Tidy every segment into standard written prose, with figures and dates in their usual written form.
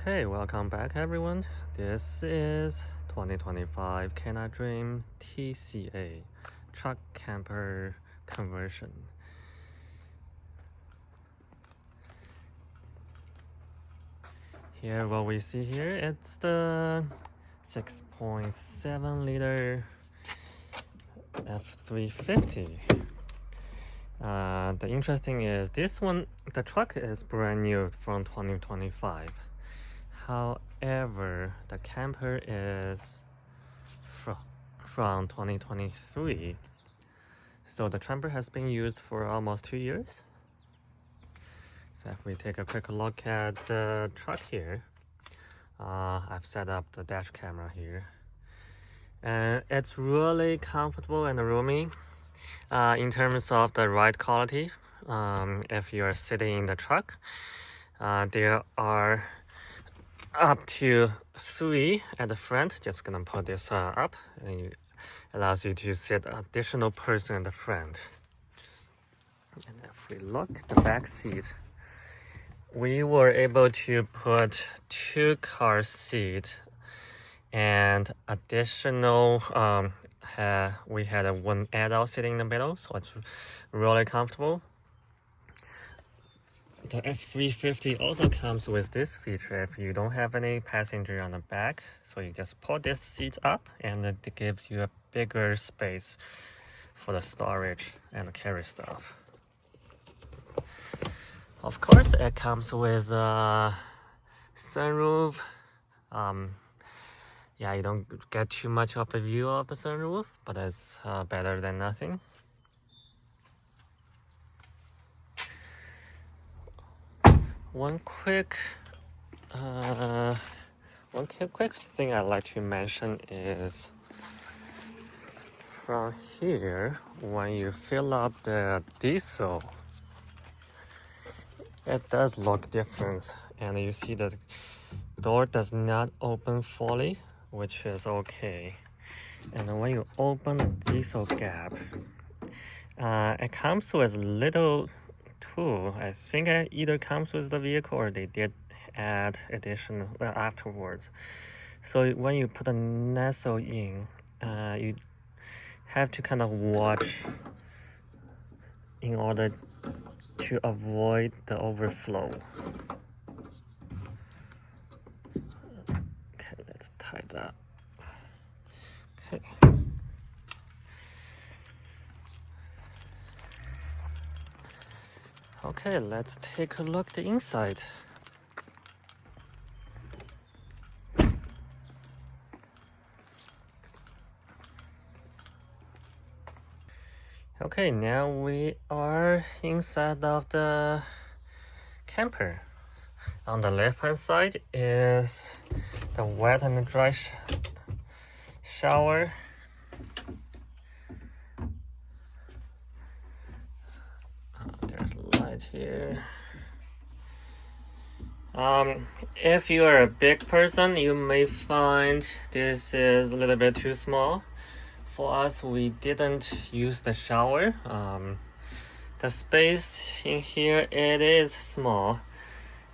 Okay, welcome back everyone. This is 2025 Canadream TCA truck camper conversion. Here what we see here, it's the 6.7 liter F350. The interesting is this one, the truck is brand new from 2025. However, the camper is from 2023. So the camper has been used for almost 2 years. So if we take a quick look at the truck here, I've set up the dash camera here. And it's really comfortable and roomy in terms of the ride quality. If you're sitting in the truck, there are up to 3 at the front. Just gonna put this up, and it allows you to sit additional person in the front. And if we look at the back seat, we were able to put 2 car seat and additional we had one adult sitting in the middle, so it's really comfortable. The F350 also comes with this feature if you don't have any passenger on the back. So you just pull this seat up and it gives you a bigger space for the storage and carry stuff. Of course, it comes with a sunroof. Yeah, you don't get too much of the view of the sunroof, but it's better than nothing. One quick thing I'd like to mention is from here, when you fill up the diesel, it does look different, and you see the door does not open fully, which is okay. And when you open the diesel gap, it comes with a little tool. I think it either comes with the vehicle or they did add additional afterwards. So when you put a nozzle in, you have to kind of watch in order to avoid the overflow. Okay, let's tie that. Okay. Okay, let's take a look at the inside. Okay, now we are inside of the camper. On the left-hand side is the wet and dry shower. There's light here. If you are a big person, you may find this is a little bit too small. For us, we didn't use the shower. The space in here, it is small.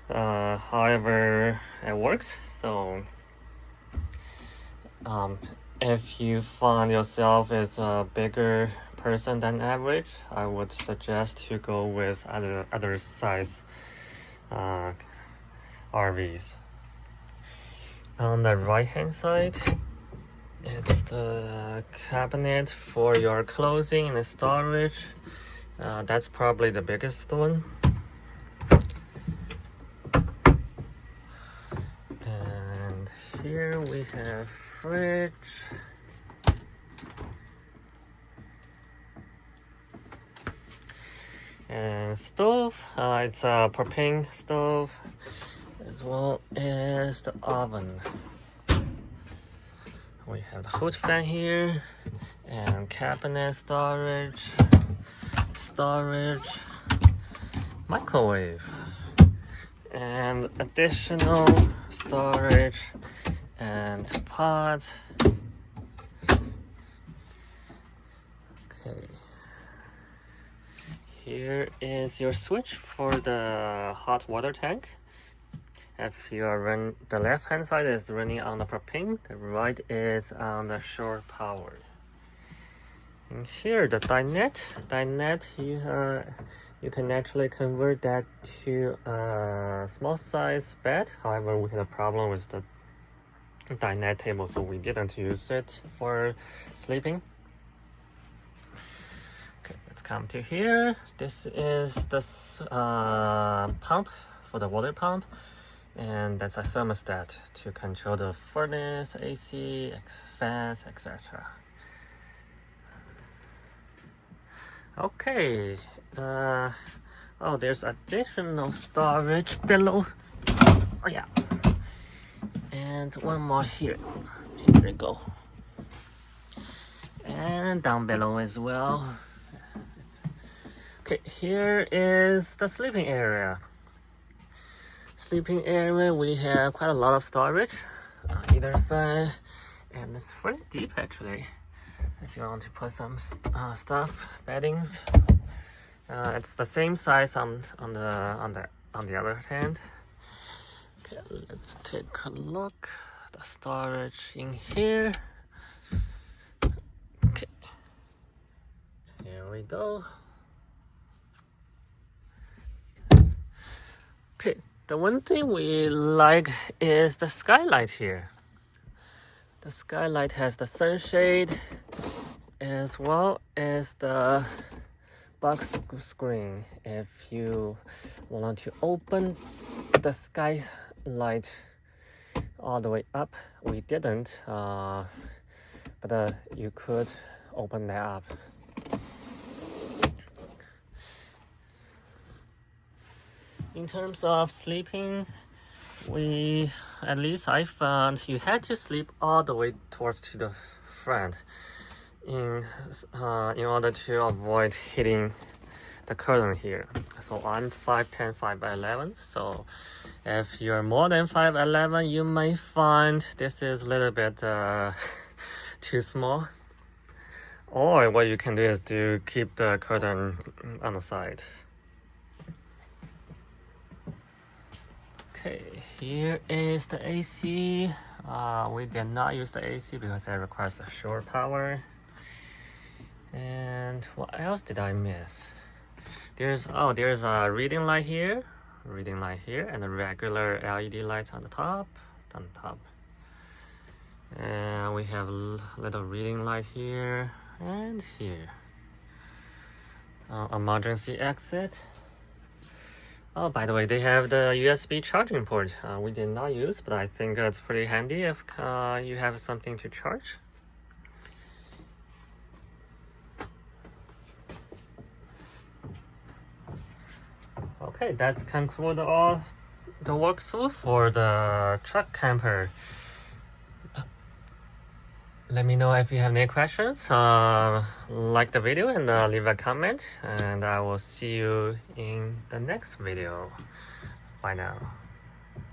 However, it works. So if you find yourself as a bigger person than average, I would suggest to go with other size RVs. On the right hand side, it's the cabinet for your clothing and storage. That's probably the biggest one. And here we have fridge. And stove. It's a propane stove, as well as the oven. We have the hood fan here, and cabinet storage, microwave, and additional storage and pots. Okay. Here is your switch for the hot water tank. If you are the left hand side is running on the propane, the right is on the shore power. And here the dinette, you can actually convert that to a small size bed. However, we had a problem with the dinette table, so we didn't use it for sleeping. Okay, let's come to here. This is the pump for the water pump, and that's a thermostat to control the furnace, AC, fans, etc. Okay, oh, there's additional storage below. Oh yeah, and one more here. Here we go, and down below as well. Okay, here is the sleeping area. Sleeping area, we have quite a lot of storage on either side, and it's pretty deep actually. If you want to put some stuff, beddings, it's the same size on the other hand. Okay, let's take a look. The storage in here. Okay, here we go. Okay, the one thing we like is the skylight here. The skylight has the sunshade as well as the box screen. If you want to open the skylight all the way up, we didn't, but you could open that up. In terms of sleeping, at least I found you had to sleep all the way towards to the front in order to avoid hitting the curtain here. So I'm 5'10", 5'11", so if you're more than 5'11", you may find this is a little bit too small. Or what you can do is to keep the curtain on the side. Okay, here is the AC. We did not use the AC because it requires a shore power. And what else did I miss? There's a reading light here, and a regular LED lights on the top. And we have a little reading light here and here. Emergency exit. Oh, by the way, they have the USB charging port. We did not use, but I think it's pretty handy if you have something to charge. Okay, that's conclude all the walkthrough for the truck camper. Let me know if you have any questions. Like the video and leave a comment, and I will see you in the next video. Bye now.